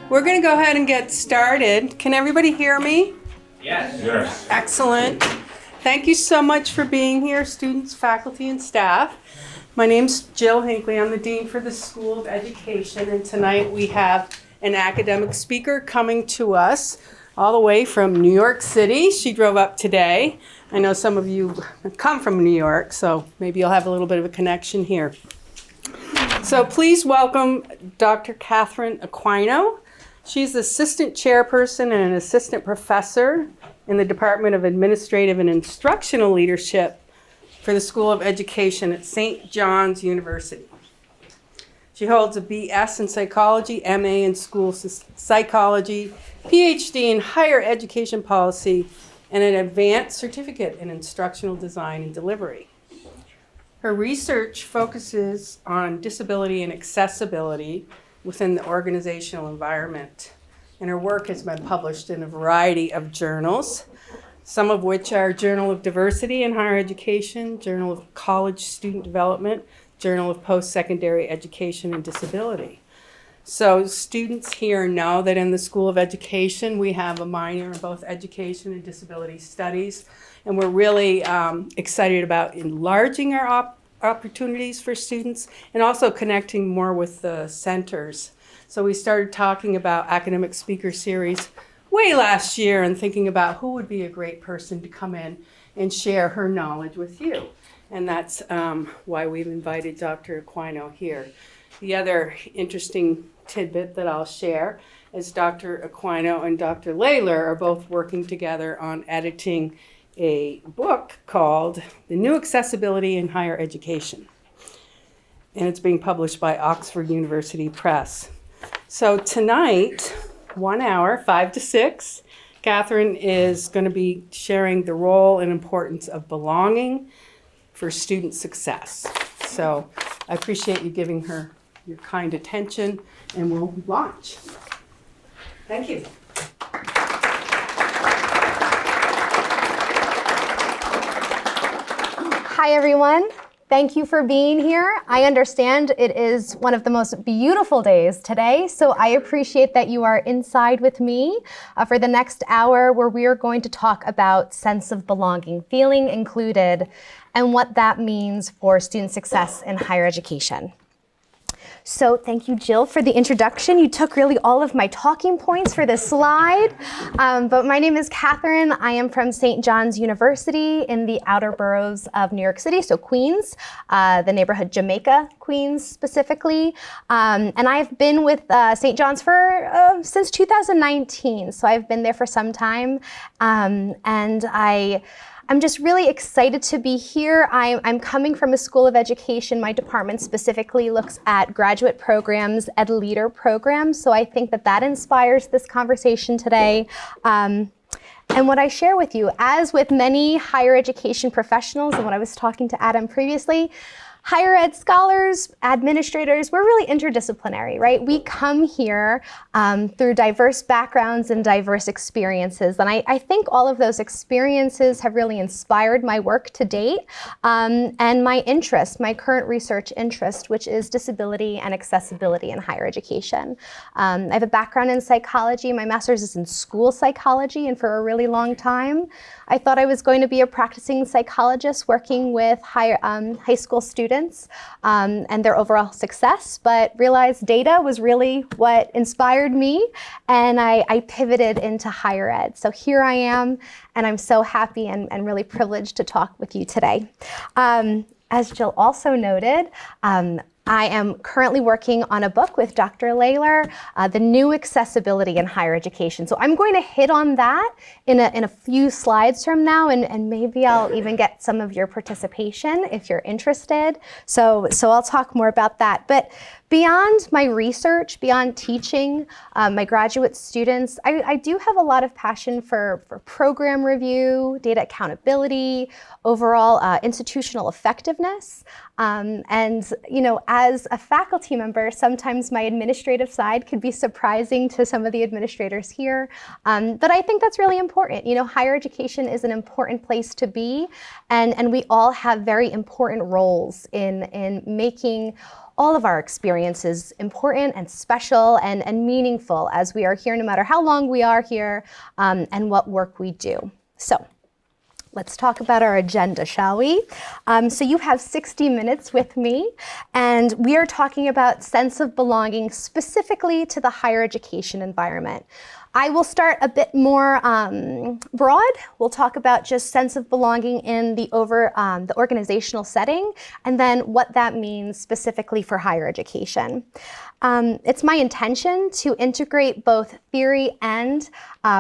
We're going to go ahead and get started. Can everybody hear me? Yes. Yes. Excellent. Thank you so much for being here, students, faculty, and staff. My name's Jill Hinckley. I'm the Dean for the School of Education, and tonight we have an academic speaker coming to us all the way from New York City. She drove up today. I know some of you come from New York, so maybe you'll have a little bit of a connection here. So please welcome Dr. Katherine Aquino. She's assistant chairperson and an assistant professor in the Department of Administrative and Instructional Leadership for the School of Education at St. John's University. She holds a BS in psychology, MA in school psychology, Ph.D. in higher education policy, and an advanced certificate in instructional design and delivery. Her research focuses on disability and accessibility within the organizational environment, and her work has been published in a variety of journals, some of which are Journal of Diversity in Higher Education, Journal of College Student Development, Journal of Post-Secondary Education and Disability. So students here know that in the School of Education we have a minor in both education and disability studies, and we're really excited about enlarging our opportunities for students and also connecting more with the centers. So we started talking about academic speaker series way last year and thinking about who would be a great person to come in and share her knowledge with you. And that's why we've invited Dr. Aquino here. The other interesting tidbit that I'll share is Dr. Aquino and Dr. Layler are both working together on editing a book called The New Accessibility in Higher Education. And it's being published by Oxford University Press. So tonight, 1 hour, 5 to 6, Katherine is going to be sharing the role and importance of belonging for student success. So I appreciate you giving her your kind attention, and we'll launch. Thank you. Hi, everyone. Thank you for being here. I understand it is one of the most beautiful days today, so I appreciate that you are inside with me for the next hour where we are going to talk about sense of belonging, feeling included, and what that means for student success in higher education. So thank you, Jill, for the introduction. You took really all of my talking points for this slide. But my name is Katherine. I am from St. John's University in the outer boroughs of New York City, so Queens, the neighborhood Jamaica, Queens specifically. And I've been with St. John's for since 2019, so I've been there for some time. And I'm just really excited to be here. I'm coming from a school of education. My department specifically looks at graduate programs, ed leader programs. So I think that inspires this conversation today. And what I share with you, as with many higher education professionals, and what I was talking to Adam previously, higher ed scholars, administrators, we're really interdisciplinary, right? We come here through diverse backgrounds and diverse experiences. And I think all of those experiences have really inspired my work to date and my interest, my current research interest, which is disability and accessibility in higher education. I have a background in psychology. My master's is in school psychology, and for a really long time, I thought I was going to be a practicing psychologist working with high school students and their overall success, but realized data was really what inspired me, and I pivoted into higher ed. So here I am, and I'm so happy and really privileged to talk with you today. As Jill also noted, I am currently working on a book with Dr. Layler, The New Accessibility in Higher Education. So I'm going to hit on that in a few slides from now, and maybe I'll even get some of your participation if you're interested. So I'll talk more about that. But beyond my research, beyond teaching my graduate students, I do have a lot of passion for program review, data accountability, overall institutional effectiveness. And, you know, as a faculty member, sometimes my administrative side could be surprising to some of the administrators here. But I think that's really important. You know, higher education is an important place to be, and we all have very important roles in making all of our experience is important and special and meaningful as we are here, no matter how long we are here, and what work we do. So let's talk about our agenda, shall we? So you have 60 minutes with me, and we are talking about sense of belonging specifically to the higher education environment. I will start a bit more broad. We'll talk about just sense of belonging in the organizational setting, and then what that means specifically for higher education. It's my intention to integrate both theory and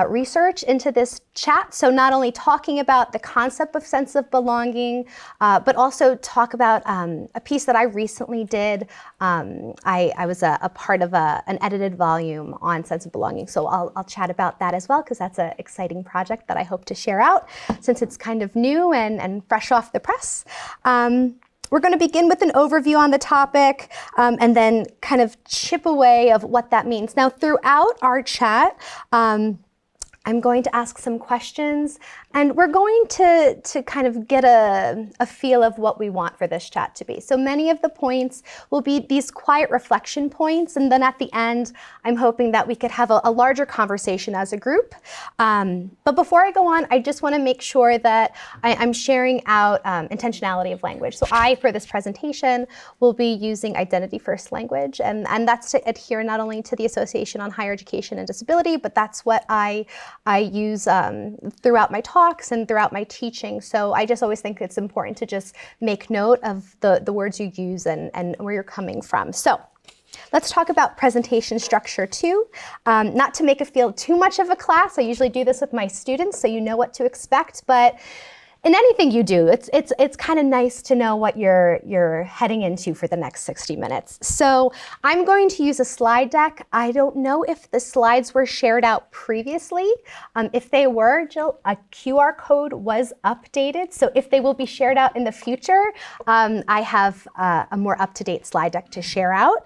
research into this chat. So not only talking about the concept of sense of belonging, but also talk about a piece that I recently did. I was a part of an edited volume on sense of belonging. So I'll chat about that as well, because that's an exciting project that I hope to share out since it's kind of new and fresh off the press. We're going to begin with an overview on the topic, and then kind of chip away of what that means. Now, throughout our chat, I'm going to ask some questions, and we're going to kind of get a feel of what we want for this chat to be. So many of the points will be these quiet reflection points, and then at the end, I'm hoping that we could have a larger conversation as a group. But before I go on, I just want to make sure that I'm sharing out intentionality of language. So for this presentation, will be using identity first language, and that's to adhere not only to the Association on Higher Education and Disability, but that's what I use throughout my talks and throughout my teaching. So I just always think it's important to just make note of the words you use and where you're coming from. So let's talk about presentation structure too. Not to make it feel too much of a class. I usually do this with my students so you know what to expect, but in anything you do, it's kind of nice to know what you're heading into for the next 60 minutes. So I'm going to use a slide deck. I don't know if the slides were shared out previously. If they were, Jill, a QR code was updated. So if they will be shared out in the future, I have a more up-to-date slide deck to share out.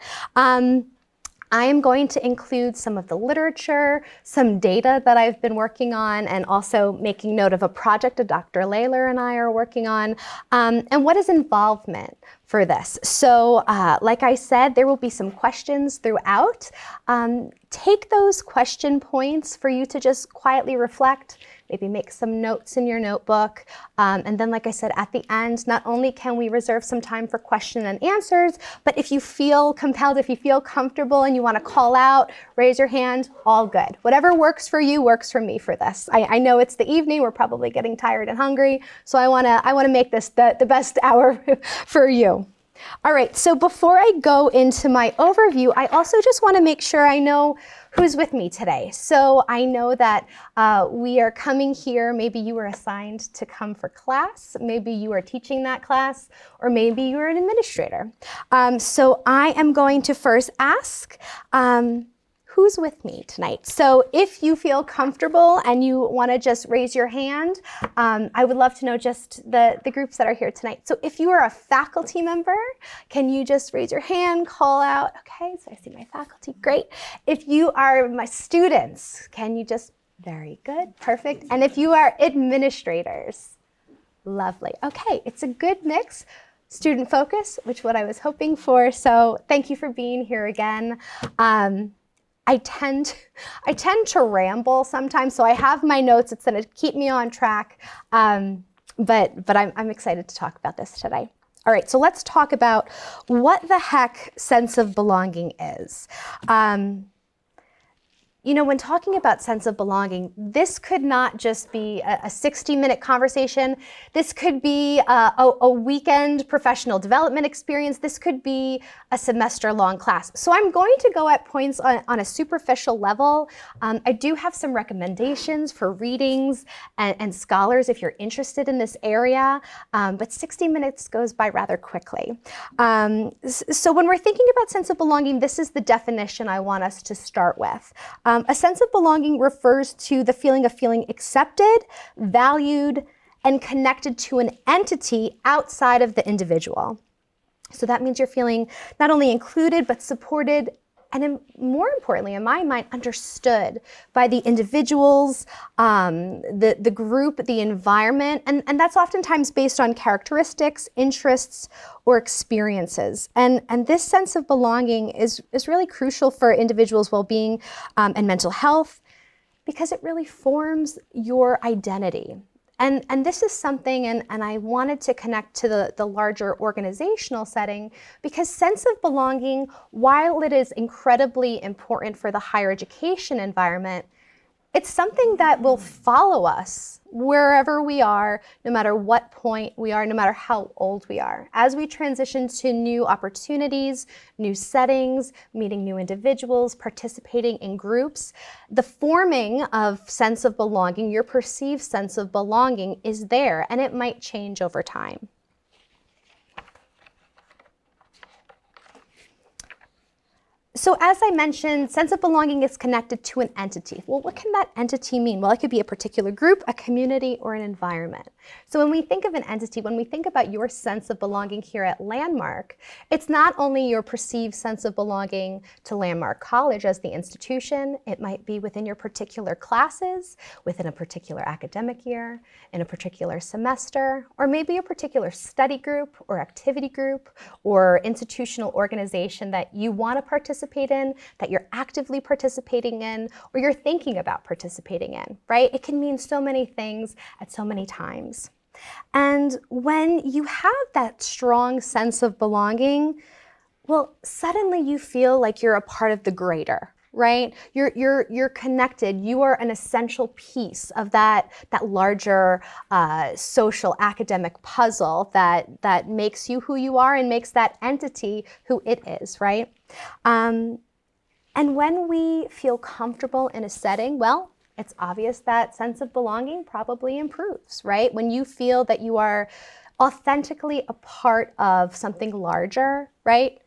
I am going to include some of the literature, some data that I've been working on, and also making note of a project that Dr. Layler and I are working on, and what is involvement for this. So like I said, there will be some questions throughout. Take those question points for you to just quietly reflect, maybe make some notes in your notebook. And then, like I said, at the end, not only can we reserve some time for question and answers, but if you feel compelled, if you feel comfortable and you want to call out, raise your hand, all good. Whatever works for you works for me for this. I know it's the evening, we're probably getting tired and hungry, so I want to make this the best hour for you. All right, so before I go into my overview, I also just want to make sure I know who's with me today. So I know that we are coming here, maybe you were assigned to come for class, maybe you are teaching that class, or maybe you're an administrator. So I am going to first ask, who's with me tonight? So if you feel comfortable and you want to just raise your hand, I would love to know just the groups that are here tonight. So if you are a faculty member, can you just raise your hand, call out? Okay, so I see my faculty, great. If you are my students, can you just, very good, perfect. And if you are administrators, lovely. Okay, it's a good mix. Student focus, which is what I was hoping for. So thank you for being here again. I tend to ramble sometimes, so I have my notes. It's going to keep me on track, but I'm excited to talk about this today. All right, so let's talk about what the heck sense of belonging is. You know, when talking about sense of belonging, this could not just be a 60-minute conversation. This could be a weekend professional development experience. This could be a semester-long class. So I'm going to go at points on a superficial level. I do have some recommendations for readings and scholars if you're interested in this area, but 60 minutes goes by rather quickly. So when we're thinking about sense of belonging, this is the definition I want us to start with. A sense of belonging refers to the feeling of feeling accepted, valued, and connected to an entity outside of the individual. So that means you're feeling not only included, but supported and more importantly, in my mind, understood by the individuals, the group, the environment, and that's oftentimes based on characteristics, interests, or experiences. And this sense of belonging is really crucial for individuals' well-being and mental health, because it really forms your identity. And this is something, and I wanted to connect to the larger organizational setting, because sense of belonging, while it is incredibly important for the higher education environment, it's something that will follow us wherever we are, no matter what point we are, no matter how old we are. As we transition to new opportunities, new settings, meeting new individuals, participating in groups, the forming of sense of belonging, your perceived sense of belonging, is there, and it might change over time. So as I mentioned, sense of belonging is connected to an entity. Well, what can that entity mean? Well, it could be a particular group, a community, or an environment. So when we think of an entity, when we think about your sense of belonging here at Landmark, it's not only your perceived sense of belonging to Landmark College as the institution. It might be within your particular classes, within a particular academic year, in a particular semester, or maybe a particular study group or activity group or institutional organization that you want to participate in, that you're actively participating in, or you're thinking about participating in, right? It can mean so many things at so many times. And when you have that strong sense of belonging, well, suddenly you feel like you're a part of the greater, right? You're connected. You are an essential piece of that larger social academic puzzle that makes you who you are and makes that entity who it is, right? And when we feel comfortable in a setting, well, it's obvious that sense of belonging probably improves, right? When you feel that you are authentically a part of something larger, right?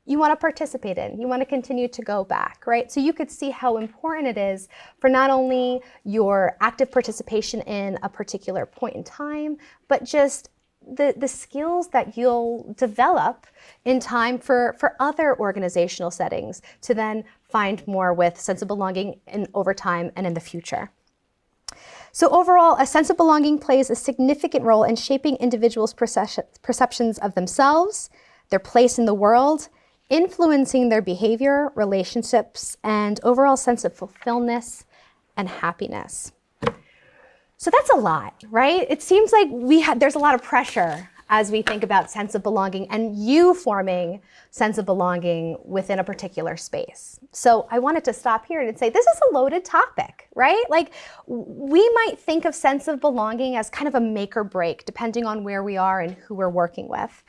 You want to participate in, you want to continue to go back, right? So you could see how important it is for not only your active participation in a particular point in time, but just the skills that you'll develop in time for other organizational settings to then find more with sense of belonging over time and in the future. So overall, a sense of belonging plays a significant role in shaping individuals' perceptions of themselves, their place in the world, influencing their behavior, relationships, and overall sense of fulfillment and happiness. So that's a lot, right? It seems like there's a lot of pressure as we think about sense of belonging and you forming sense of belonging within a particular space. So I wanted to stop here and say, this is a loaded topic, right? Like, we might think of sense of belonging as kind of a make or break, depending on where we are and who we're working with.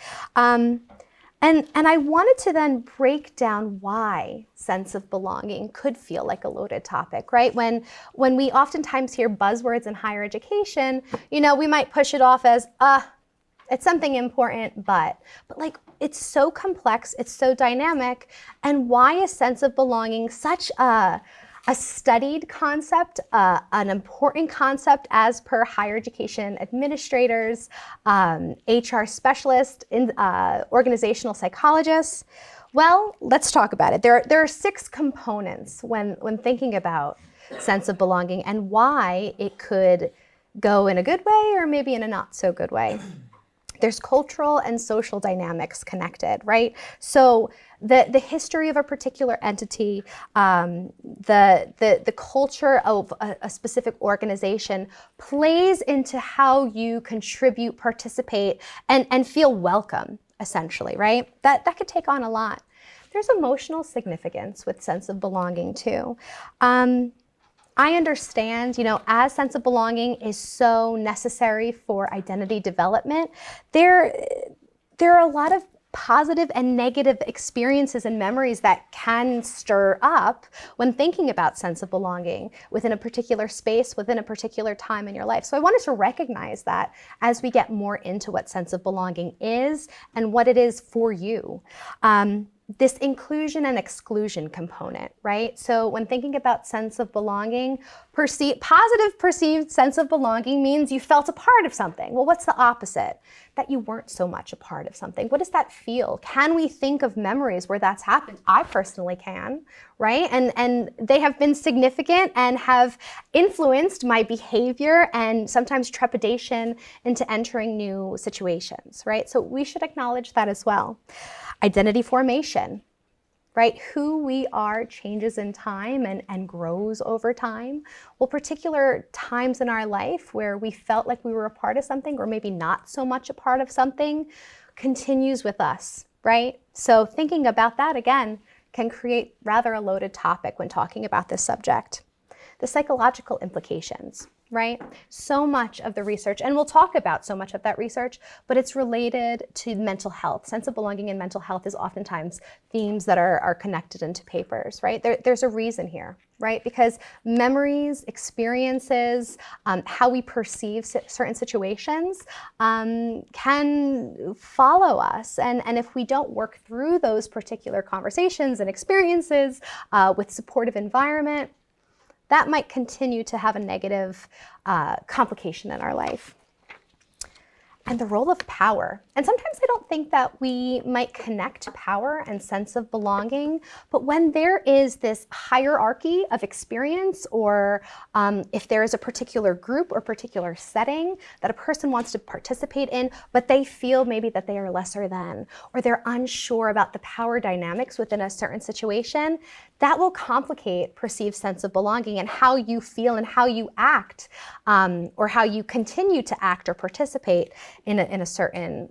And I wanted to then break down why sense of belonging could feel like a loaded topic, right? When we oftentimes hear buzzwords in higher education, we might push it off as, it's something important, but like, it's so complex, it's so dynamic, and why is sense of belonging such a studied concept, an important concept as per higher education administrators, HR specialists, organizational psychologists? Well, let's talk about it. There are 6 components when thinking about sense of belonging and why it could go in a good way or maybe in a not so good way. There's cultural and social dynamics connected, right? So the history of a particular entity, the culture of a specific organization plays into how you contribute, participate, and feel welcome, essentially, right? That could take on a lot. There's emotional significance with sense of belonging too. I understand, as sense of belonging is so necessary for identity development, there are a lot of positive and negative experiences and memories that can stir up when thinking about sense of belonging within a particular space, within a particular time in your life. So I wanted to recognize that as we get more into what sense of belonging is and what it is for you. this inclusion and exclusion component, right? So when thinking about sense of belonging, positive perceived sense of belonging means you felt a part of something. Well, what's the opposite? That you weren't so much a part of something. What does that feel? Can we think of memories where that's happened? I personally can, right? And they have been significant and have influenced my behavior and sometimes trepidation into entering new situations, right? So we should acknowledge that as well. Identity formation, right? Who we are changes in time and grows over time. Well, particular times in our life where we felt like we were a part of something or maybe not so much a part of something continues with us, right? So thinking about that again can create rather a loaded topic when talking about this subject. The psychological implications, right? So much of the research, and we'll talk about so much of that research, but it's related to mental health. Sense of belonging and mental health is oftentimes themes that are connected into papers, right? There's a reason here, right? Because memories, experiences, how we perceive certain situations can follow us. And if we don't work through those particular conversations and experiences with supportive environment, that might continue to have a negative complication in our life. And the role of power. And sometimes I don't think that we might connect power and sense of belonging, but when there is this hierarchy of experience, or if there is a particular group or particular setting that a person wants to participate in, but they feel maybe that they are lesser than, or they're unsure about the power dynamics within a certain situation, that will complicate perceived sense of belonging and how you feel and how you act, or how you continue to act or participate in a certain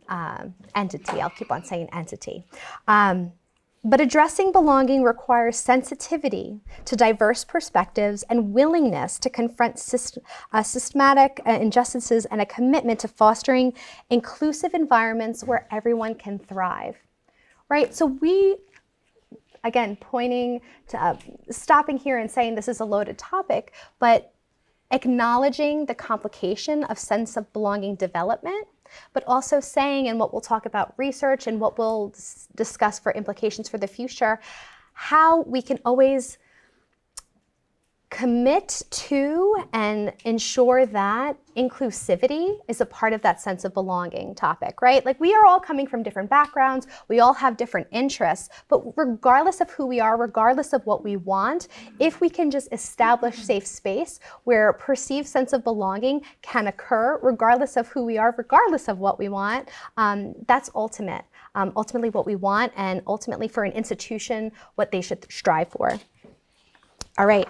entity. I'll keep on saying entity. But addressing belonging requires sensitivity to diverse perspectives and willingness to confront systematic injustices and a commitment to fostering inclusive environments where everyone can thrive, right? So we, again, pointing to stopping here and saying this is a loaded topic, but acknowledging the complication of sense of belonging development, but also saying, and what we'll talk about research and what we'll discuss for implications for the future, how we can always commit to and ensure that inclusivity is a part of that sense of belonging topic, right? Like, we are all coming from different backgrounds, we all have different interests, but regardless of who we are, regardless of what we want, if we can just establish safe space where perceived sense of belonging can occur, regardless of who we are, regardless of what we want, that's ultimately what we want, and ultimately for an institution, what they should strive for. All right,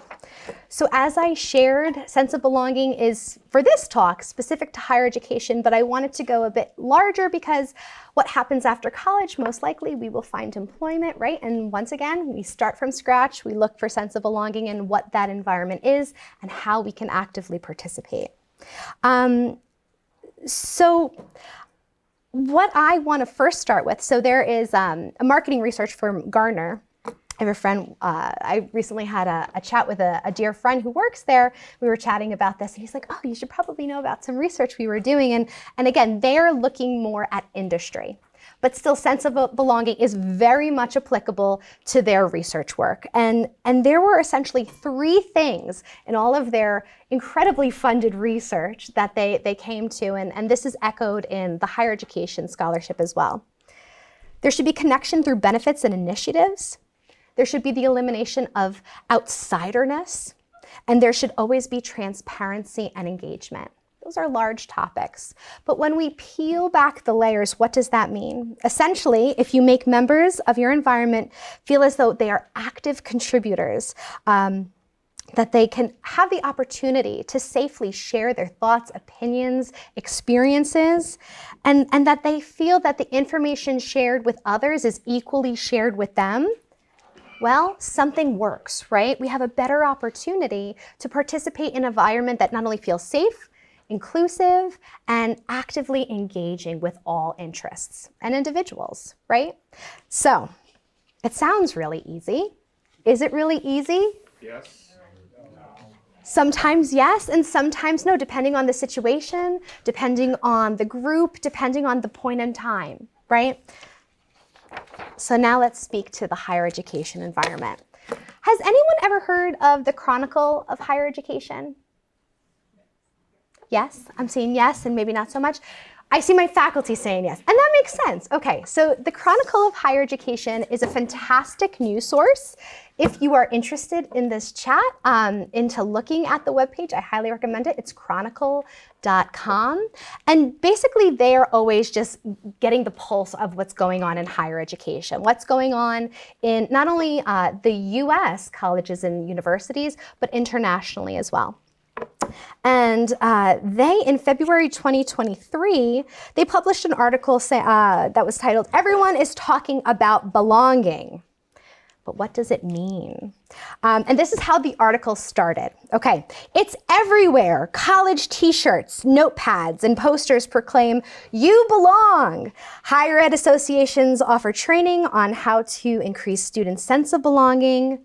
so as I shared, sense of belonging is, for this talk, specific to higher education, but I wanted to go a bit larger because what happens after college, most likely we will find employment, right? And once again, we start from scratch, we look for sense of belonging and what that environment is and how we can actively participate. So what I want to first start with, so there is a marketing research firm, Gartner. I have a friend, I recently had a chat with a dear friend who works there. We were chatting about this and he's like, oh, you should probably know about some research we were doing. And again, they're looking more at industry, but still sense of belonging is very much applicable to their research work. And there were essentially 3 things in all of their incredibly funded research that they came to, and this is echoed in the higher education scholarship as well. There should be connection through benefits and initiatives. There should be the elimination of outsiderness, and there should always be transparency and engagement. Those are large topics. But when we peel back the layers, what does that mean? Essentially, if you make members of your environment feel as though they are active contributors, that they can have the opportunity to safely share their thoughts, opinions, experiences, and that they feel that the information shared with others is equally shared with them, well, something works, right? We have a better opportunity to participate in an environment that not only feels safe, inclusive, and actively engaging with all interests and individuals, right? So, it sounds really easy. Is it really easy? Yes. Sometimes yes, and sometimes no, depending on the situation, depending on the group, depending on the point in time, right? So now let's speak to the higher education environment. Has anyone ever heard of the Chronicle of Higher Education? Yes, I'm saying yes and maybe not so much. I see my faculty saying yes, and that makes sense. Okay, so the Chronicle of Higher Education is a fantastic news source. If you are interested in this chat, into looking at the webpage, I highly recommend it. It's chronicle.com. And basically, they are always just getting the pulse of what's going on in higher education, what's going on in not only the US colleges and universities, but internationally as well. And they, in February 2023, they published an article that was titled, "Everyone is Talking About Belonging." But what does it mean? And this is how the article started. Okay, it's everywhere. College t-shirts, notepads, and posters proclaim, "You belong." Higher ed associations offer training on how to increase students' sense of belonging.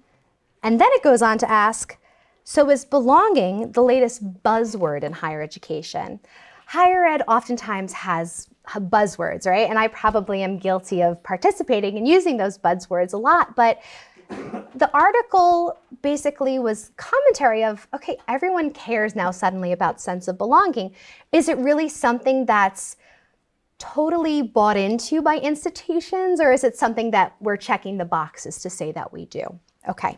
And then it goes on to ask, so is belonging the latest buzzword in higher education? Higher ed oftentimes has buzzwords, right? And I probably am guilty of participating and using those buzzwords a lot, but the article basically was commentary of, okay, everyone cares now suddenly about sense of belonging. Is it really something that's totally bought into by institutions, or is it something that we're checking the boxes to say that we do? Okay.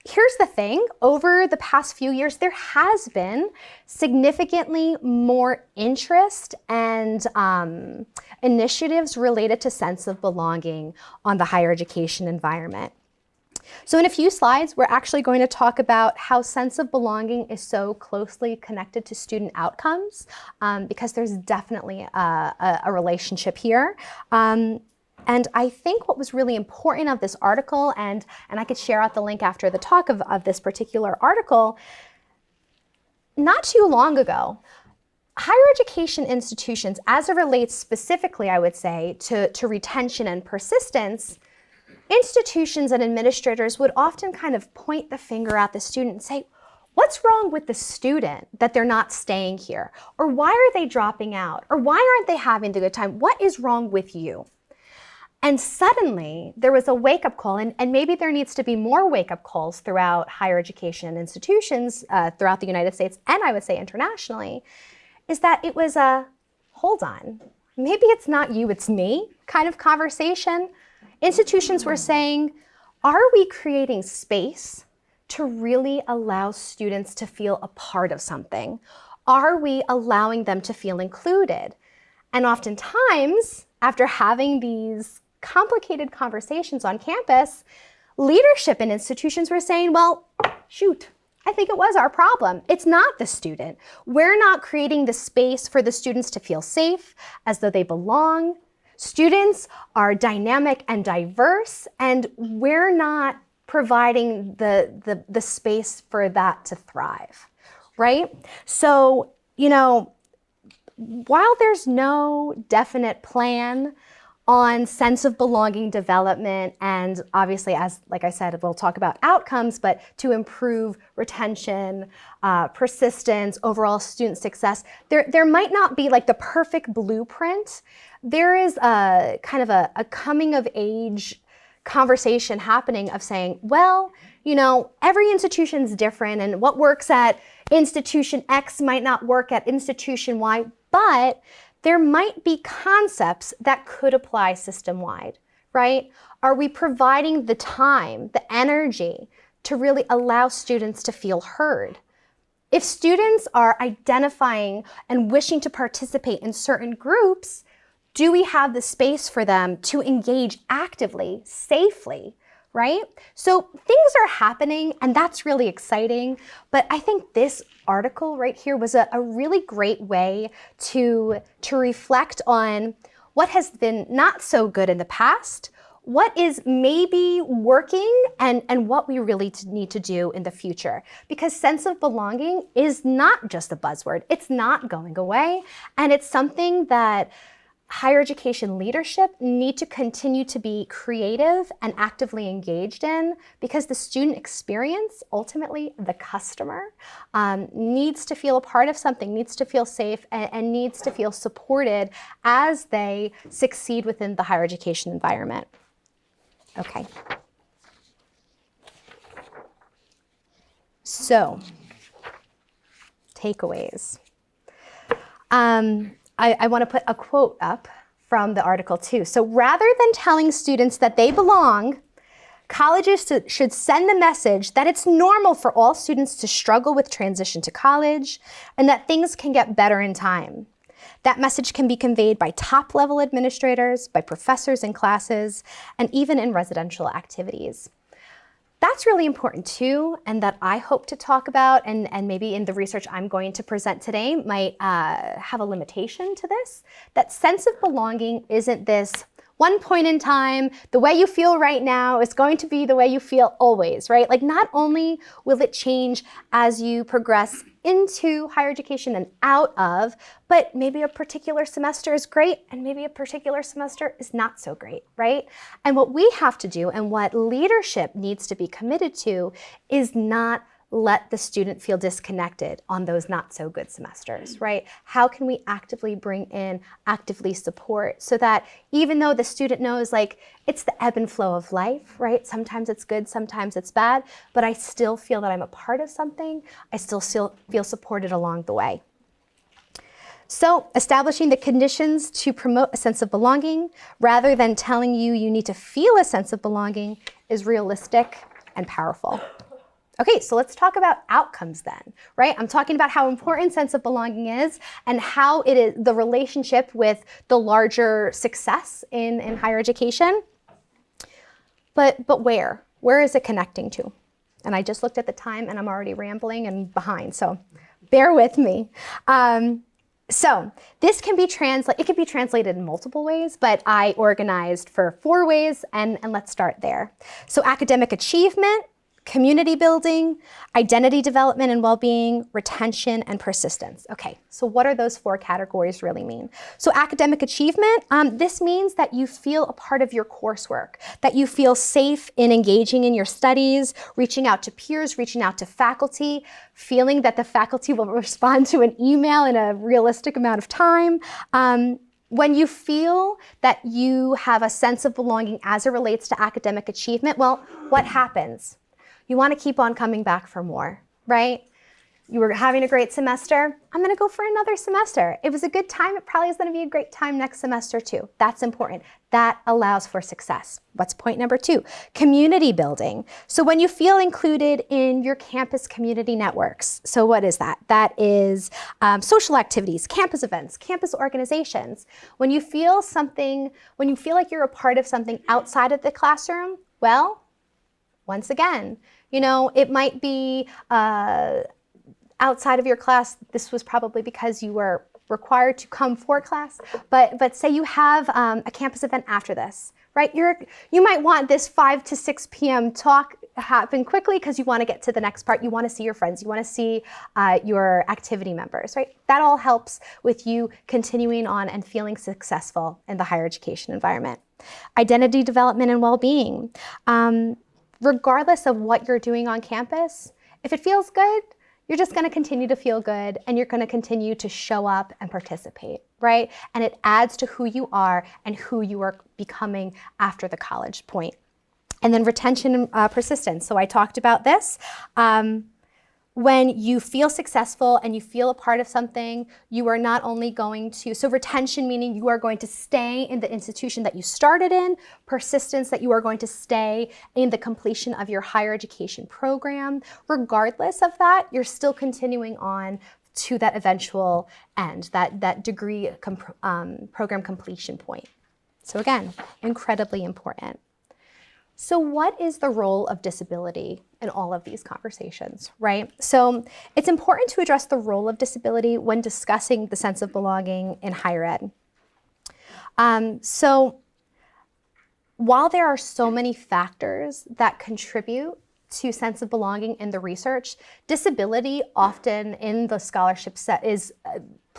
Here's the thing, over the past few years, there has been significantly more interest and initiatives related to sense of belonging on the higher education environment. So in a few slides, we're actually going to talk about how sense of belonging is so closely connected to student outcomes, because there's definitely a relationship here. And I think what was really important of this article, and I could share out the link after the talk of this particular article, not too long ago, higher education institutions, as it relates specifically, I would say, to retention and persistence, institutions and administrators would often kind of point the finger at the student and say, what's wrong with the student that they're not staying here? Or why are they dropping out? Or why aren't they having a good time? What is wrong with you? And suddenly there was a wake-up call, and maybe there needs to be more wake-up calls throughout higher education institutions throughout the United States, and I would say internationally, is that it was a, hold on, maybe it's not you, it's me kind of conversation. Institutions were saying, are we creating space to really allow students to feel a part of something? Are we allowing them to feel included? And oftentimes, after having these complicated conversations on campus, leadership in institutions were saying, well, shoot, I think it was our problem. It's not the student. We're not creating the space for the students to feel safe as though they belong. Students are dynamic and diverse, and we're not providing the space for that to thrive, right? So, you know, while there's no definite plan on sense of belonging development, and obviously, as like I said, we'll talk about outcomes, but to improve retention, persistence, overall student success, there might not be like the perfect blueprint. There is a kind of a coming of age conversation happening of saying, well, you know, every institution's different, and what works at institution X might not work at institution Y, but there might be concepts that could apply system-wide, right? Are we providing the time, the energy to really allow students to feel heard? If students are identifying and wishing to participate in certain groups, do we have the space for them to engage actively, safely, right? So things are happening, and that's really exciting. But I think this article right here was a really great way to reflect on what has been not so good in the past, what is maybe working, and what we really need to do in the future. Because sense of belonging is not just a buzzword. It's not going away. And it's something that higher education leadership need to continue to be creative and actively engaged in, because the student experience, ultimately the customer, needs to feel a part of something, needs to feel safe, and needs to feel supported as they succeed within the higher education environment. Okay. So, takeaways. I want to put a quote up from the article too. So rather than telling students that they belong, colleges should send the message that it's normal for all students to struggle with transition to college and that things can get better in time. That message can be conveyed by top-level administrators, by professors in classes, and even in residential activities. That's really important too, and that I hope to talk about, and maybe in the research I'm going to present today might have a limitation to this. That sense of belonging isn't this one point in time, the way you feel right now is going to be the way you feel always, right? Like, not only will it change as you progress into higher education and out of, but maybe a particular semester is great and maybe a particular semester is not so great, right? And what we have to do, and what leadership needs to be committed to, is not let the student feel disconnected on those not so good semesters, right? How can we actively bring in, actively support, so that even though the student knows, like, it's the ebb and flow of life, right? Sometimes it's good, sometimes it's bad, but I still feel that I'm a part of something. I still feel supported along the way. So, establishing the conditions to promote a sense of belonging, rather than telling you you need to feel a sense of belonging, is realistic and powerful. Okay, so let's talk about outcomes then, right? I'm talking about how important sense of belonging is and how it is the relationship with the larger success in higher education. But where? Where is it connecting to? And I just looked at the time and I'm already rambling and behind, so bear with me. So this can be it can be translated in multiple ways, but I organized for 4 ways, and let's start there. So academic achievement, community building, identity development and well-being, retention, and persistence. Okay, so what are those 4 categories really mean? So academic achievement, this means that you feel a part of your coursework, that you feel safe in engaging in your studies, reaching out to peers, reaching out to faculty, feeling that the faculty will respond to an email in a realistic amount of time. When you feel that you have a sense of belonging as it relates to academic achievement, well, what happens? You want to keep on coming back for more, right? You were having a great semester. I'm going to go for another semester. It was a good time. It probably is going to be a great time next semester too. That's important. That allows for success. What's point number 2? Community building. So when you feel included in your campus community networks. So what is that? That is social activities, campus events, campus organizations. When you feel like you're a part of something outside of the classroom, well, once again, it might be outside of your class. This was probably because you were required to come for class, but say you have a campus event after this, right? You might want this 5 to 6 p.m. talk happen quickly because you want to get to the next part. You want to see your friends. You want to see your activity members, right? That all helps with you continuing on and feeling successful in the higher education environment. Identity development and well-being. Regardless of what you're doing on campus, if it feels good, you're just going to continue to feel good and you're going to continue to show up and participate, right? And it adds to who you are and who you are becoming after the college point. And then retention and persistence. So I talked about this. When you feel successful and you feel a part of something, you are not only going to, so retention meaning you are going to stay in the institution that you started in, persistence that you are going to stay in the completion of your higher education program. Regardless of that, you're still continuing on to that eventual end, that degree program completion point. So again, incredibly important. So what is the role of disability in all of these conversations, right? So it's important to address the role of disability when discussing the sense of belonging in higher ed. So while there are so many factors that contribute to sense of belonging in the research, disability often in the scholarship set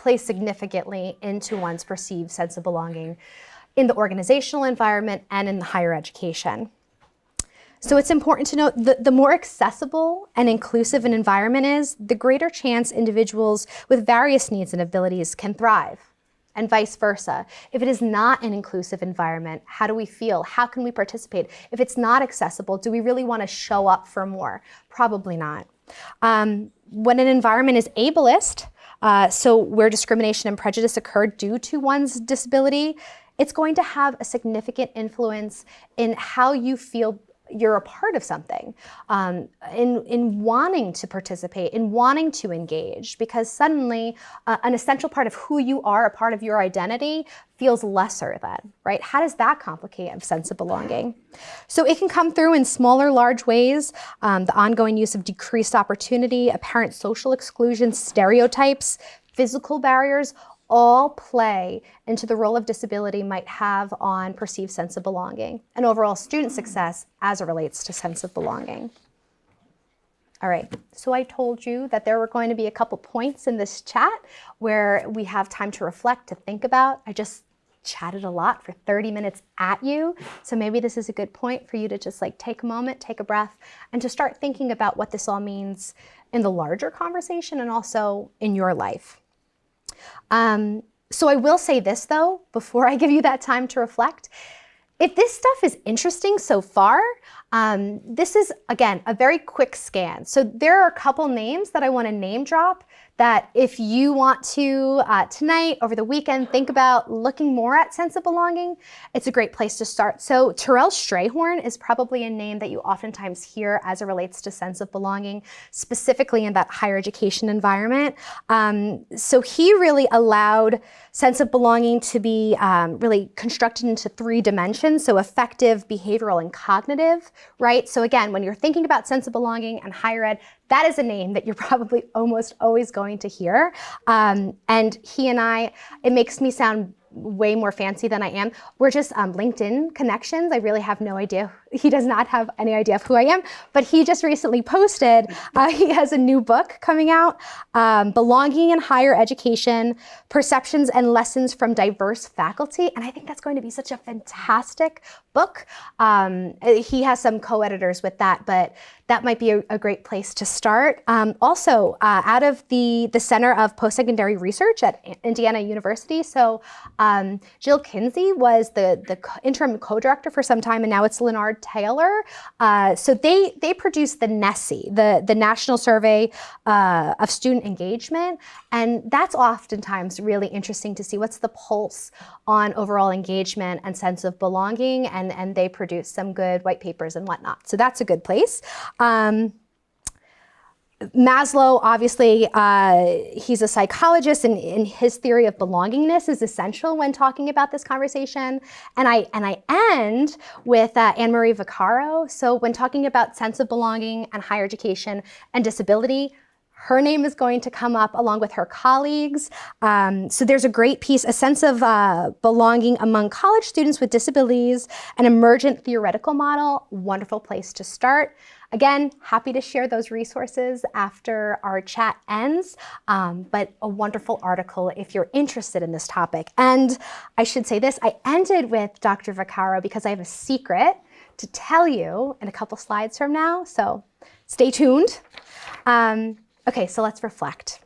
plays significantly into one's perceived sense of belonging in the organizational environment and in the higher education. So it's important to note that the more accessible and inclusive an environment is, the greater chance individuals with various needs and abilities can thrive, and vice versa. If it is not an inclusive environment, how do we feel? How can we participate? If it's not accessible, do we really want to show up for more? Probably not. When an environment is ableist, so where discrimination and prejudice occur due to one's disability, it's going to have a significant influence in how you feel you're a part of something, in wanting to participate, in wanting to engage, because suddenly an essential part of who you are, a part of your identity, feels lesser than, right? How does that complicate a sense of belonging? So it can come through in smaller, large ways, the ongoing use of decreased opportunity, apparent social exclusion, stereotypes, physical barriers, all play into the role of disability might have on perceived sense of belonging and overall student success as it relates to sense of belonging. All right, so I told you that there were going to be a couple points in this chat where we have time to reflect, to think about. I just chatted a lot for 30 minutes at you, so maybe this is a good point for you to just like take a moment, take a breath, and to start thinking about what this all means in the larger conversation and also in your life. So I will say this though, before I give you that time to reflect, if this stuff is interesting so far, this is, again, a very quick scan. So there are a couple names that I want to name drop that if you want to, tonight, over the weekend, think about looking more at sense of belonging, it's a great place to start. So Terrell Strayhorn is probably a name that you oftentimes hear as it relates to sense of belonging, specifically in that higher education environment. So he really allowed sense of belonging to be really constructed into 3 dimensions, so affective, behavioral, and cognitive, right? So again, when you're thinking about sense of belonging and higher ed, that is a name that you're probably almost always going to hear. And he and I, it makes me sound way more fancy than I am. We're just LinkedIn connections. I really have no idea. He does not have any idea of who I am, but he just recently posted, he has a new book coming out, Belonging in Higher Education, Perceptions and Lessons from Diverse Faculty. And I think that's going to be such a fantastic book. He has some co-editors with that, but that might be a great place to start. Also, out of the Center of Post-Secondary Research at Indiana University. So Jill Kinsey was the interim co-director for some time, and now it's Leonard Taylor. So they produced the NSSE, the National Survey of Student Engagement, and that's oftentimes really interesting to see what's the pulse on overall engagement and sense of belonging, and they produce some good white papers and whatnot. So that's a good place. Maslow, obviously, he's a psychologist, and his theory of belongingness is essential when talking about this conversation. And I end with Anne-Marie Vaccaro. So when talking about sense of belonging and higher education and disability, her name is going to come up along with her colleagues. So there's a great piece, A Sense of Belonging Among College Students with Disabilities, an Emergent Theoretical Model, wonderful place to start. Again, happy to share those resources after our chat ends, but a wonderful article if you're interested in this topic. And I should say this, I ended with Dr. Vaccaro because I have a secret to tell you in a couple slides from now, so stay tuned. Okay, so let's reflect.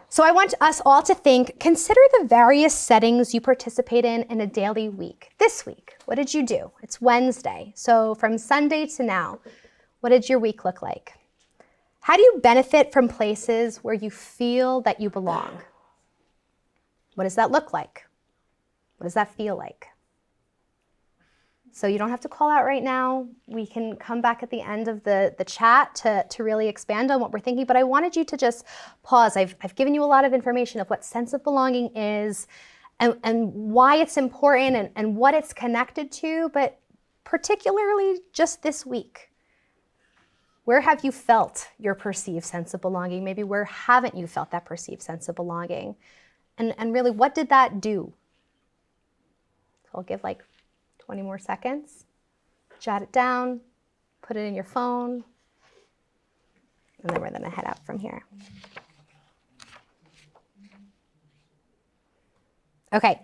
So I want us all to think, consider the various settings you participate in a daily week. This week, what did you do? It's Wednesday, so from Sunday to now, what did your week look like? How do you benefit from places where you feel that you belong? What does that look like? What does that feel like? So you don't have to call out right now. We can come back at the end of the chat to really expand on what we're thinking, but I wanted you to just pause. I've given you a lot of information of what sense of belonging is and why it's important and what it's connected to, but particularly just this week. Where have you felt your perceived sense of belonging? Maybe where haven't you felt that perceived sense of belonging? And really, what did that do? So I'll give like 20 more seconds. Jot it down, put it in your phone, and then we're gonna head out from here. Okay.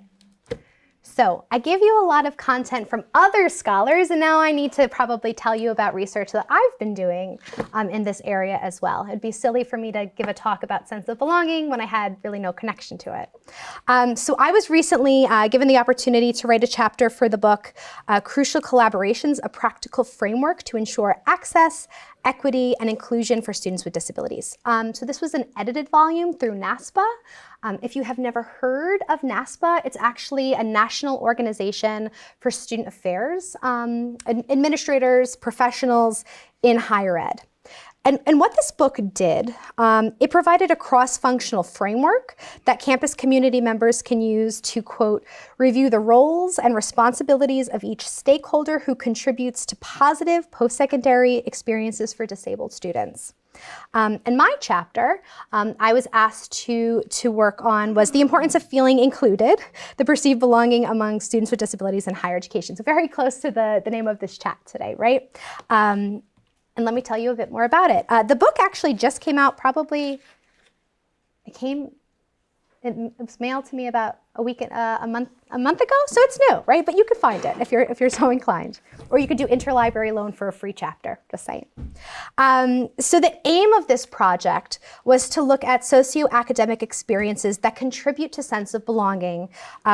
So I give you a lot of content from other scholars, and now I need to probably tell you about research that I've been doing in this area as well. It'd be silly for me to give a talk about sense of belonging when I had really no connection to it. So I was recently given the opportunity to write a chapter for the book, Crucial Collaborations, a Practical Framework to Ensure Access, Equity, and Inclusion for Students with Disabilities. So this was an edited volume through NASPA. If you have never heard of NASPA, it's actually a national organization for student affairs, administrators, professionals in higher ed. And what this book did, it provided a cross-functional framework that campus community members can use to, quote, review the roles and responsibilities of each stakeholder who contributes to positive post-secondary experiences for disabled students. And my chapter, I was asked to work on was the importance of feeling included, the perceived belonging among students with disabilities in higher education. So very close to the name of this chat today, right? And let me tell you a bit more about it. The book actually just came out it was mailed to me about a month ago, so it's new, right? But you could find it if you're so inclined. Or you could do interlibrary loan for a free chapter, just saying. So the aim of this project was to look at socioacademic experiences that contribute to sense of belonging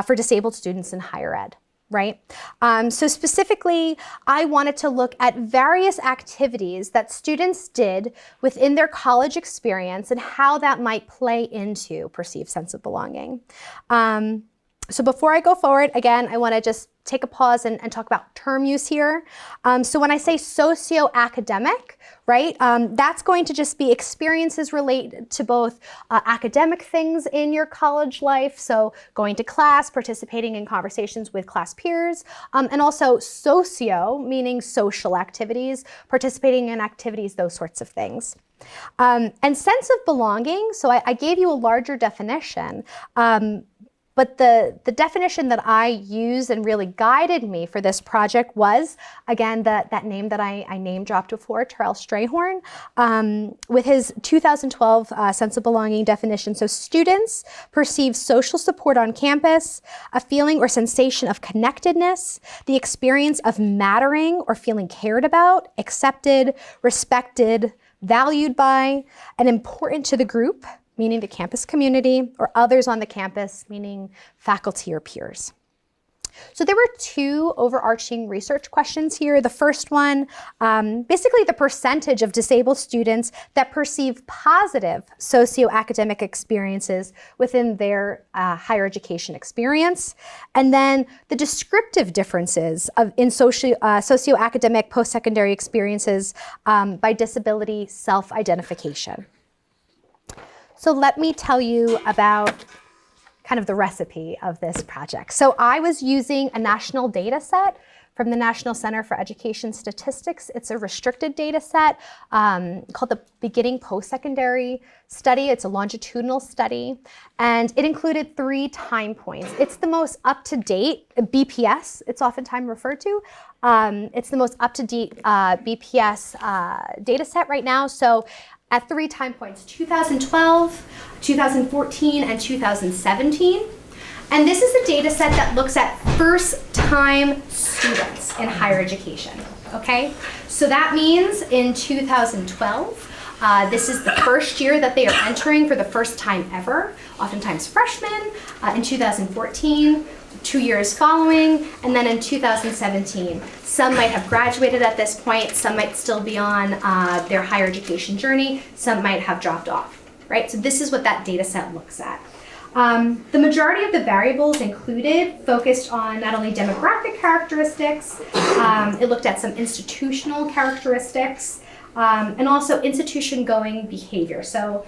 for disabled students in higher ed. Right? So specifically, I wanted to look at various activities that students did within their college experience and how that might play into perceived sense of belonging. So before I go forward, again, I want to just take a pause and talk about term use here. So when I say socioacademic, right, that's going to just be experiences related to both academic things in your college life, so going to class, participating in conversations with class peers, and also socio, meaning social activities, participating in activities, those sorts of things. And sense of belonging, so I gave you a larger definition, but the definition that I used and really guided me for this project was, again, that name that I name dropped before, Terrell Strayhorn, with his 2012 sense of belonging definition. So students perceive social support on campus, a feeling or sensation of connectedness, the experience of mattering or feeling cared about, accepted, respected, valued by, and important to the group, meaning the campus community, or others on the campus, meaning faculty or peers. So there were two overarching research questions here. The first one, basically the percentage of disabled students that perceive positive socioacademic experiences within their higher education experience. And then the descriptive differences in socioacademic post-secondary experiences by disability self-identification. So let me tell you about kind of the recipe of this project. So I was using a national data set from the National Center for Education Statistics. It's a restricted data set called the Beginning Post-Secondary Study. It's a longitudinal study, and it included 3 time points. It's the most up-to-date BPS, it's oftentimes referred to. It's the most up-to-date BPS data set right now. So at 3 time points, 2012, 2014, and 2017. And this is a data set that looks at first-time students in higher education, okay? So that means in 2012, this is the first year that they are entering for the first time ever, oftentimes freshmen. In 2014, 2 years following, and then in 2017. Some might have graduated at this point, some might still be on their higher education journey, some might have dropped off, right? So this is what that data set looks at. The majority of the variables included focused on not only demographic characteristics, it looked at some institutional characteristics, and also institution-going behavior. So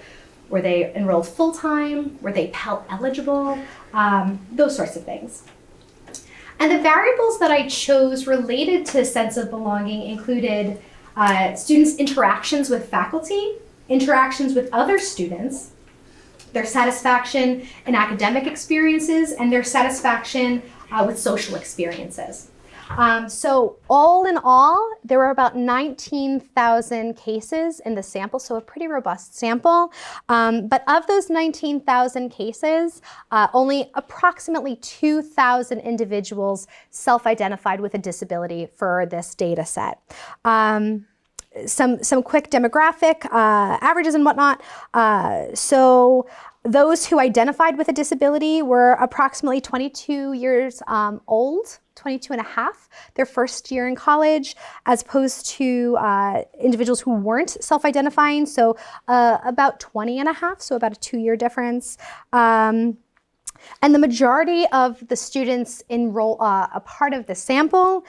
were they enrolled full-time? Were they Pell eligible? Those sorts of things. And the variables that I chose related to sense of belonging included students' interactions with faculty, interactions with other students, their satisfaction in academic experiences, and their satisfaction with social experiences. So all in all, there were about 19,000 cases in the sample, so a pretty robust sample. But of those 19,000 cases, only approximately 2,000 individuals self-identified with a disability for this data set. Some quick demographic averages and whatnot. So those who identified with a disability were approximately 22 years old, 22 and a half, their first year in college, as opposed to individuals who weren't self-identifying, so about 20 and a half, so about a 2-year difference. And the majority of the students a part of the sample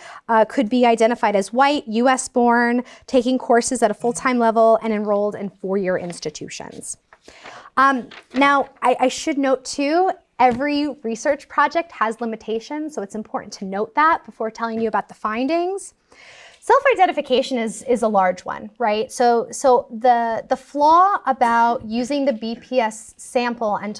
could be identified as white, US born, taking courses at a full-time level, and enrolled in 4-year institutions. Now, I should note too, every research project has limitations, so it's important to note that before telling you about the findings. Self-identification is a large one, right? So the flaw about using the BPS sample and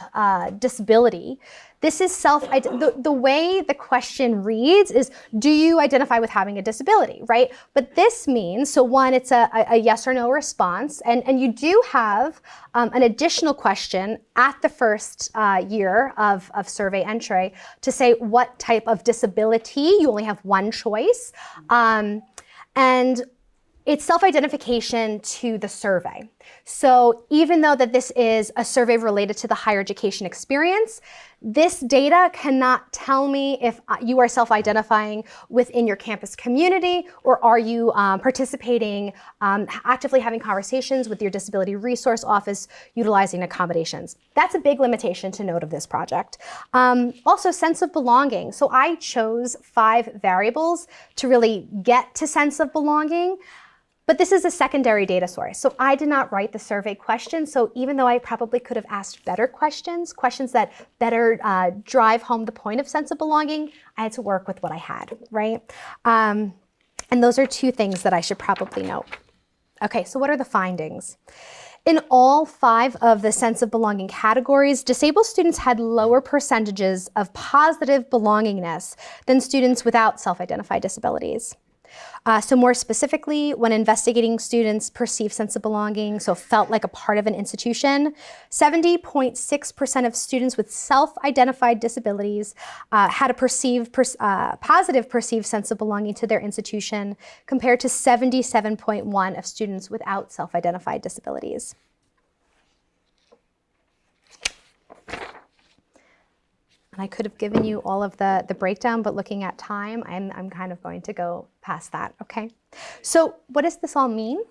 disability, this is the way the question reads is, do you identify with having a disability, right? But this means, so one, it's a yes or no response, and you do have an additional question at the first year of survey entry to say what type of disability. You only have one choice. And it's self-identification to the survey. So even though that this is a survey related to the higher education experience, this data cannot tell me if you are self-identifying within your campus community, or are you participating, actively having conversations with your disability resource office, utilizing accommodations. That's a big limitation to note of this project. Also, sense of belonging. So I chose 5 variables to really get to sense of belonging. But this is a secondary data source. So I did not write the survey questions. So even though I probably could have asked better questions that better drive home the point of sense of belonging, I had to work with what I had, right? And those are 2 things that I should probably note. Okay, so what are the findings? In all 5 of the sense of belonging categories, disabled students had lower percentages of positive belongingness than students without self-identified disabilities. So more specifically, when investigating students' perceived sense of belonging, so felt like a part of an institution, 70.6% of students with self-identified disabilities had a positive perceived sense of belonging to their institution, compared to 77.1% of students without self-identified disabilities. And I could have given you all of the breakdown, but looking at time, I'm kind of going to go past that, okay? So what does this all mean?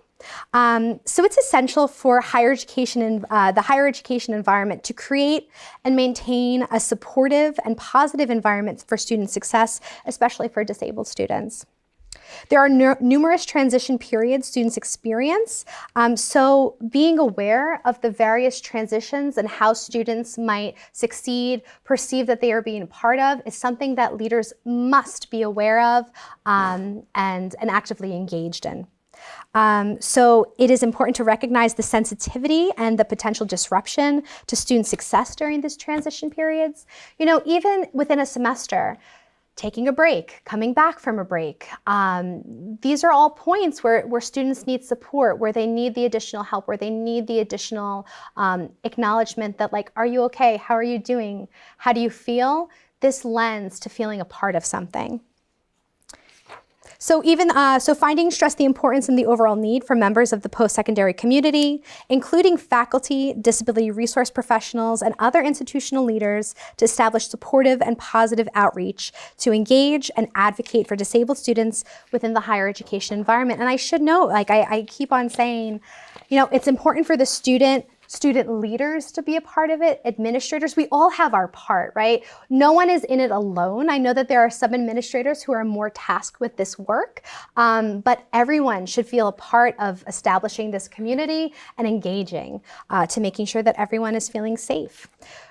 So it's essential for higher education and the higher education environment to create and maintain a supportive and positive environment for student success, especially for disabled students. There are numerous transition periods students experience, so being aware of the various transitions and how students might succeed, perceive that they are being a part of, is something that leaders must be aware of and actively engaged in. So it is important to recognize the sensitivity and the potential disruption to student success during these transition periods. You know, even within a semester, taking a break, coming back from a break. These are all points where students need support, where they need the additional help, where they need the additional acknowledgement that, like, are you okay? How are you doing? How do you feel? This lends to feeling a part of something. So findings stress the importance and the overall need for members of the post-secondary community, including faculty, disability resource professionals, and other institutional leaders, to establish supportive and positive outreach to engage and advocate for disabled students within the higher education environment. And I should note, like I keep on saying, you know, it's important for the student leaders to be a part of it, administrators, we all have our part, right? No one is in it alone. I know that there are some administrators who are more tasked with this work, but everyone should feel a part of establishing this community and engaging to making sure that everyone is feeling safe.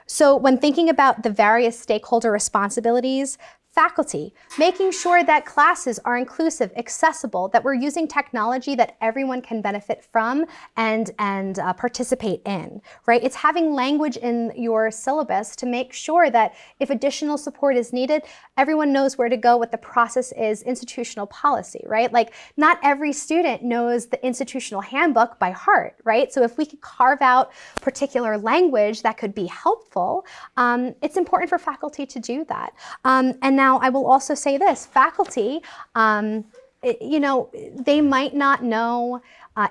So when thinking about the various stakeholder responsibilities, Faculty, making sure that classes are inclusive, accessible, that we're using technology that everyone can benefit from and participate in, right? It's having language in your syllabus to make sure that if additional support is needed, everyone knows where to go, what the process is, institutional policy, right? Like, not every student knows the institutional handbook by heart, right? So if we could carve out particular language that could be helpful, it's important for faculty to do that. And now I will also say this, faculty, they might not know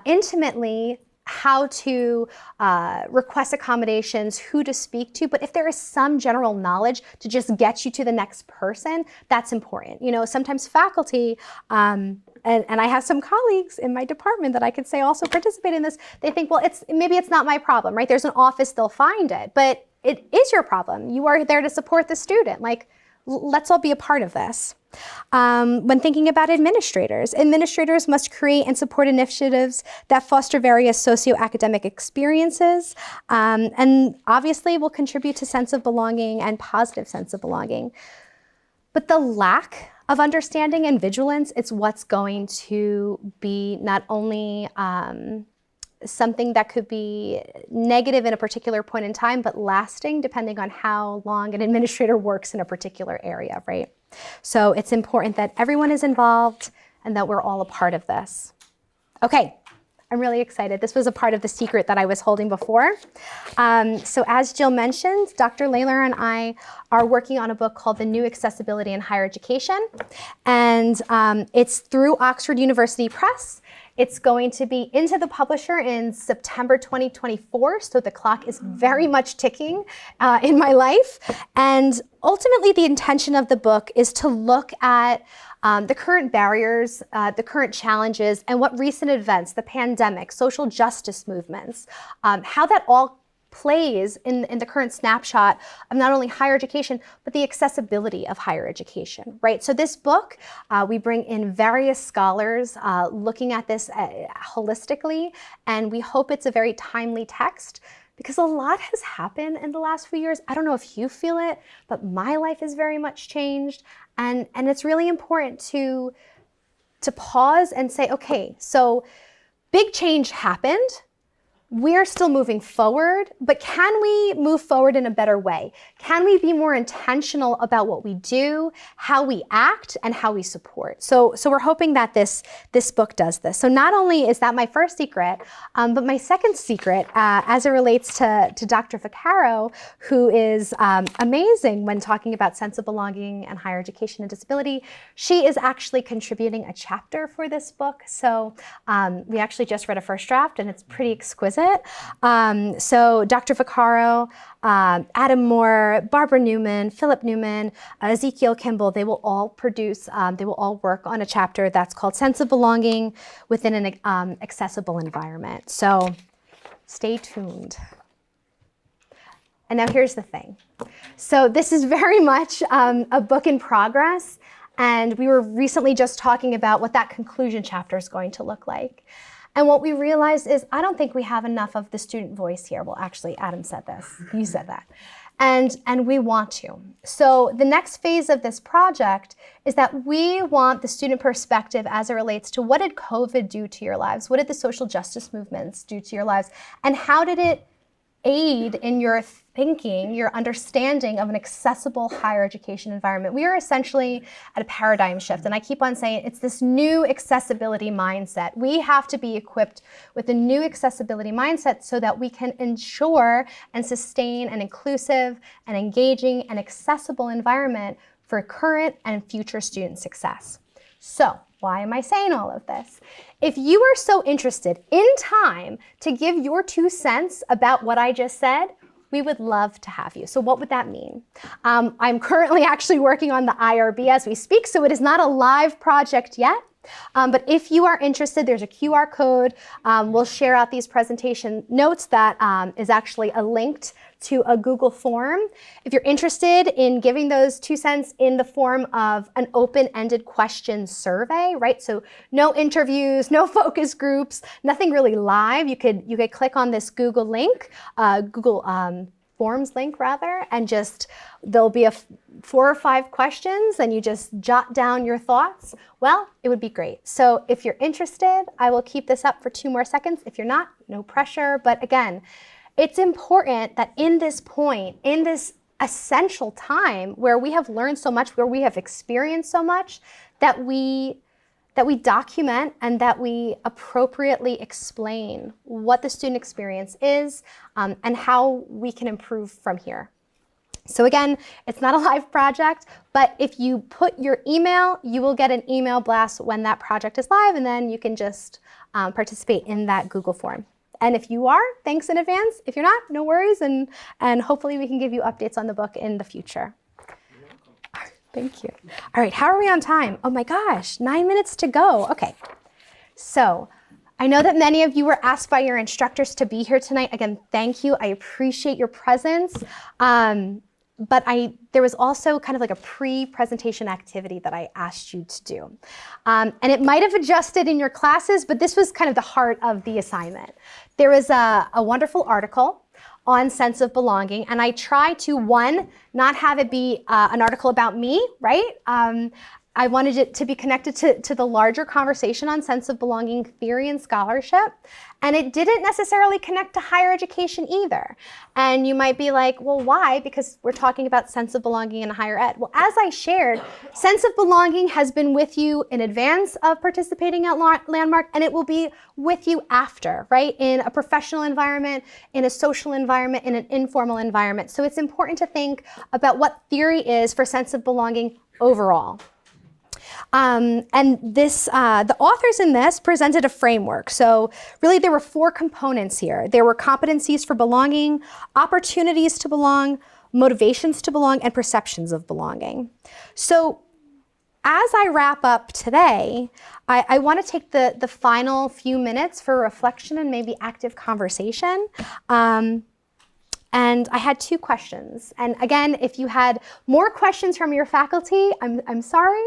intimately how to request accommodations, who to speak to, but if there is some general knowledge to just get you to the next person, that's important. Sometimes faculty, and I have some colleagues in my department that I could say also participate in this, they think, well, maybe it's not my problem, right? There's an office, they'll find it, but it is your problem. You are there to support the student. Like, let's all be a part of this. When thinking about administrators must create and support initiatives that foster various socio-academic experiences, and obviously will contribute to sense of belonging and positive sense of belonging. But the lack of understanding and vigilance, it's what's going to be not only something that could be negative in a particular point in time, but lasting depending on how long an administrator works in a particular area, right? So it's important that everyone is involved and that we're all a part of this. Okay, I'm really excited. This was a part of the secret that I was holding before. So as Jill mentioned, Dr. Layler and I are working on a book called The New Accessibility in Higher Education. And it's through Oxford University Press. It's going to be into the publisher in September 2024, so the clock is very much ticking in my life. And ultimately, the intention of the book is to look at the current barriers, the current challenges, and what recent events, the pandemic, social justice movements, how that all plays in the current snapshot of not only higher education, but the accessibility of higher education, right? So this book, we bring in various scholars looking at this holistically, and we hope it's a very timely text because a lot has happened in the last few years. I don't know if you feel it, but my life has very much changed, and it's really important to pause and say, okay, so big change happened. We're still moving forward, but can we move forward in a better way? Can we be more intentional about what we do, how we act, and how we support? So we're hoping that this book does this. So not only is that my first secret, but my second secret, as it relates to Dr. Vaccaro, who is amazing when talking about sense of belonging and higher education and disability, she is actually contributing a chapter for this book. So we actually just read a first draft, and it's pretty exquisite. So Dr. Vaccaro, Adam Moore, Barbara Newman, Philip Newman, Ezekiel Kimball, they will all work on a chapter that's called Sense of Belonging within an accessible environment. So stay tuned. And now here's the thing. So this is very much a book in progress, and we were recently just talking about what that conclusion chapter is going to look like. And what we realized is, I don't think we have enough of the student voice here. Well, actually, Adam said this, you said that. And we want to. So the next phase of this project is that we want the student perspective as it relates to what did COVID do to your lives? What did the social justice movements do to your lives? And how did it aid in your thinking, your understanding of an accessible higher education environment? We are essentially at a paradigm shift, and I keep on saying it's this new accessibility mindset. We have to be equipped with a new accessibility mindset so that we can ensure and sustain an inclusive and engaging and accessible environment for current and future student success. So, why am I saying all of this? If you are so interested in time to give your 2 cents about what I just said, we would love to have you. So what would that mean? I'm currently actually working on the IRB as we speak, so it is not a live project yet. But if you are interested, there's a QR code. We'll share out these presentation notes that is actually a link to a Google form. If you're interested in giving those 2 cents in the form of an open-ended question survey, right? So no interviews, no focus groups, nothing really live. You could click on this Google link, forms link rather, and just, there'll be 4 or 5 questions and you just jot down your thoughts, well, it would be great. So if you're interested, I will keep this up for 2 more seconds. If you're not, no pressure. But again, it's important that in this point, in this essential time where we have learned so much, where we have experienced so much, that we document and that we appropriately explain what the student experience is, and how we can improve from here. So again, it's not a live project, but if you put your email, you will get an email blast when that project is live, and then you can just participate in that Google form. And if you are, thanks in advance. If you're not, no worries, and hopefully we can give you updates on the book in the future. Thank you. All right, how are we on time? Oh my gosh, 9 minutes to go. Okay, so I know that many of you were asked by your instructors to be here tonight. Again, thank you. I appreciate your presence. But there was also kind of like a pre-presentation activity that I asked you to do. And it might have adjusted in your classes, but this was kind of the heart of the assignment. There was a wonderful article on sense of belonging, and I try to, one, not have it be an article about me, right? I wanted it to be connected to the larger conversation on sense of belonging theory and scholarship. And it didn't necessarily connect to higher education either. And you might be like, well, why? Because we're talking about sense of belonging in higher ed. Well, as I shared, sense of belonging has been with you in advance of participating at Landmark, and it will be with you after, right? In a professional environment, in a social environment, in an informal environment. So it's important to think about what theory is for sense of belonging overall. And this, the authors in this presented a framework. So really there were 4 components here. There were competencies for belonging, opportunities to belong, motivations to belong, and perceptions of belonging. So as I wrap up today, I want to take the final few minutes for reflection and maybe active conversation. And I had 2 questions. And again, if you had more questions from your faculty, I'm sorry,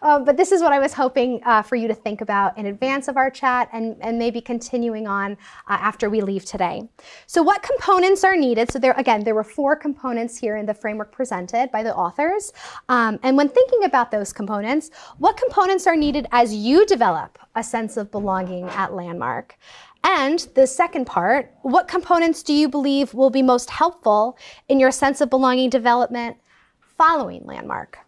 but this is what I was hoping for you to think about in advance of our chat and maybe continuing on after we leave today. So what components are needed? So there were 4 components here in the framework presented by the authors. And when thinking about those components, what components are needed as you develop a sense of belonging at Landmark? And the second part, what components do you believe will be most helpful in your sense of belonging development following Landmark?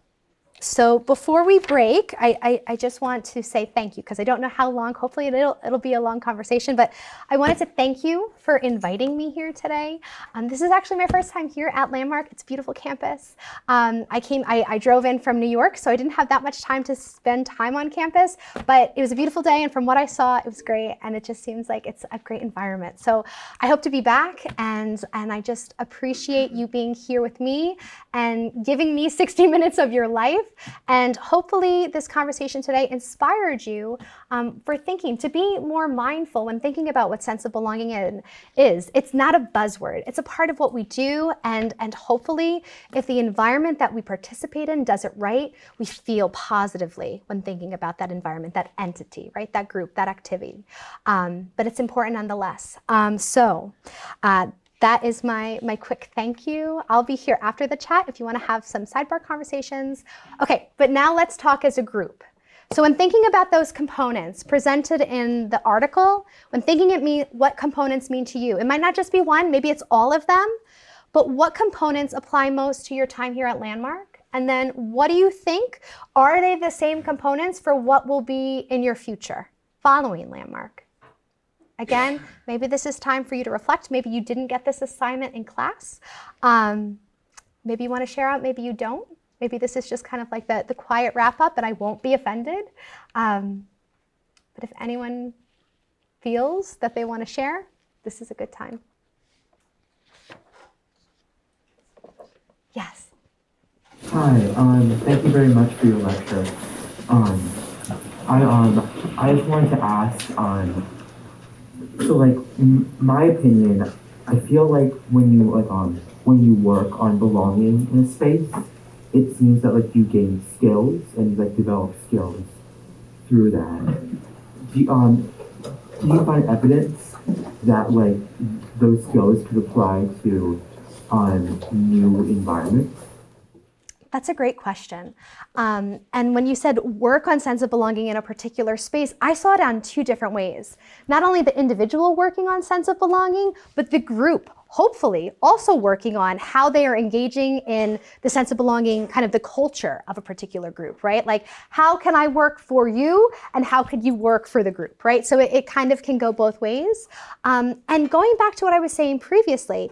So before we break, I just want to say thank you, because I don't know how long, hopefully it'll be a long conversation, but I wanted to thank you for inviting me here today. This is actually my first time here at Landmark. It's a beautiful campus. I drove in from New York, so I didn't have that much time to spend time on campus, but it was a beautiful day, and from what I saw, it was great, and it just seems like it's a great environment. So I hope to be back, and I just appreciate you being here with me and giving me 60 minutes of your life. And hopefully this conversation today inspired you for thinking, to be more mindful when thinking about what sense of belonging is. It's not a buzzword. It's a part of what we do. And hopefully if the environment that we participate in does it right, we feel positively when thinking about that environment, that entity, right? That group, that activity. But it's important nonetheless. That is my quick thank you. I'll be here after the chat if you want to have some sidebar conversations. Okay, but now let's talk as a group. So when thinking about those components presented in the article, when thinking what components mean to you, it might not just be one, maybe it's all of them, but what components apply most to your time here at Landmark? And then what do you think? Are they the same components for what will be in your future following Landmark? Again, maybe this is time for you to reflect. Maybe you didn't get this assignment in class. Maybe you want to share out, maybe you don't. Maybe this is just kind of like the quiet wrap up and I won't be offended. But if anyone feels that they want to share, this is a good time. Yes. Hi, thank you very much for your lecture. I just wanted to ask, so like, my opinion, I feel like when you work on belonging in a space, it seems that like you gain skills and you like develop skills through that. Do you find evidence that like those skills could apply to on new environments? That's a great question. And when you said work on sense of belonging in a particular space, I saw it on two different ways. Not only the individual working on sense of belonging, but the group, hopefully, also working on how they are engaging in the sense of belonging, kind of the culture of a particular group, right? Like, how can I work for you and how could you work for the group, right? So it kind of can go both ways. And going back to what I was saying previously,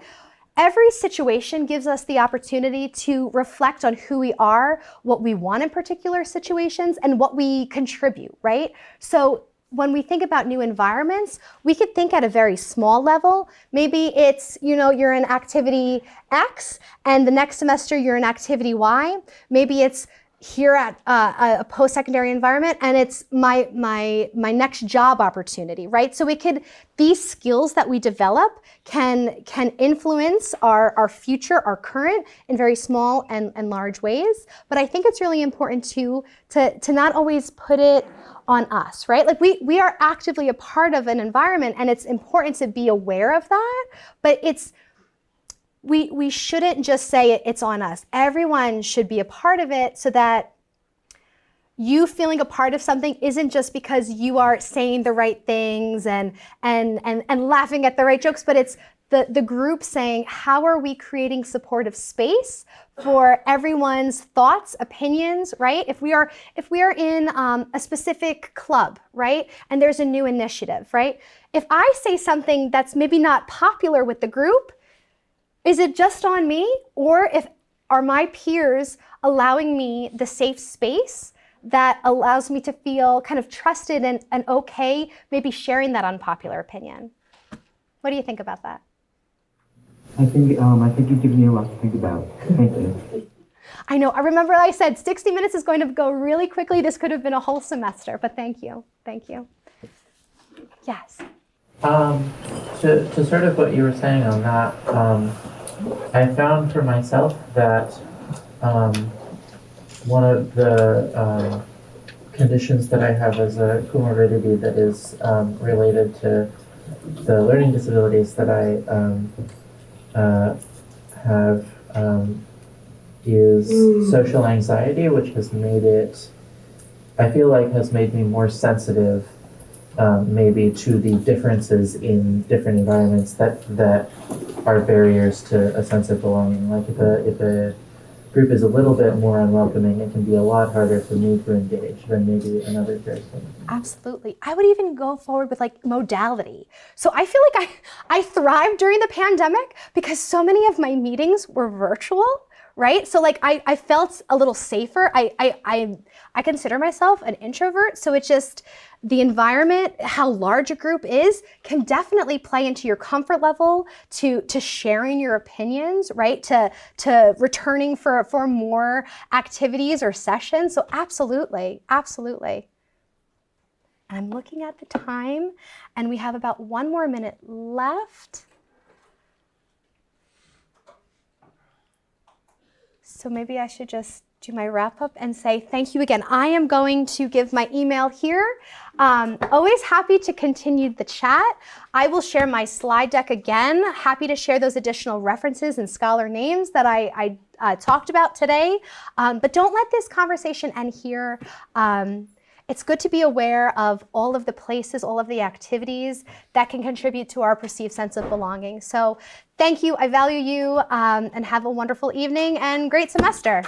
every situation gives us the opportunity to reflect on who we are, what we want in particular situations, and what we contribute, right? So when we think about new environments, we could think at a very small level. Maybe it's, you're in activity X, and the next semester you're in activity Y. Maybe it's here at a post-secondary environment, and it's my next job opportunity, right? So these skills that we develop can influence our future, our current, in very small and large ways. But I think it's really important to not always put it on us, right? Like we are actively a part of an environment, and it's important to be aware of that, but we shouldn't just say it's on us. Everyone should be a part of it, so that you feeling a part of something isn't just because you are saying the right things and laughing at the right jokes, but it's the group saying, how are we creating supportive space for everyone's thoughts, opinions, right? If we are in a specific club, right, and there's a new initiative, right? If I say something that's maybe not popular with the group, is it just on me, or are my peers allowing me the safe space that allows me to feel kind of trusted and okay, maybe sharing that unpopular opinion? What do you think about that? I think you've given me a lot to think about. Thank you. I know. I remember I said 60 minutes is going to go really quickly. This could have been a whole semester, but thank you. Thank you. Yes. To sort of what you were saying on that, I found for myself that one of the conditions that I have as a comorbidity that is related to the learning disabilities that I have is social anxiety, which has made it, I feel like has made me more sensitive maybe to the differences in different environments that are barriers to a sense of belonging. Like if a group is a little bit more unwelcoming, it can be a lot harder for me to engage than maybe another person. Absolutely. I would even go forward with like modality. So I feel like I thrived during the pandemic because so many of my meetings were virtual, right? So like I felt a little safer. I consider myself an introvert, so it's just the environment, how large a group is, can definitely play into your comfort level, to sharing your opinions, right? To returning for more activities or sessions. So absolutely, absolutely. I'm looking at the time, and we have about 1 more minute left. So maybe I should just do my wrap up and say thank you again. I am going to give my email here. Always happy to continue the chat. I will share my slide deck again. Happy to share those additional references and scholar names that I talked about today. But don't let this conversation end here. It's good to be aware of all of the places, all of the activities that can contribute to our perceived sense of belonging. So thank you, I value you, and have a wonderful evening and great semester.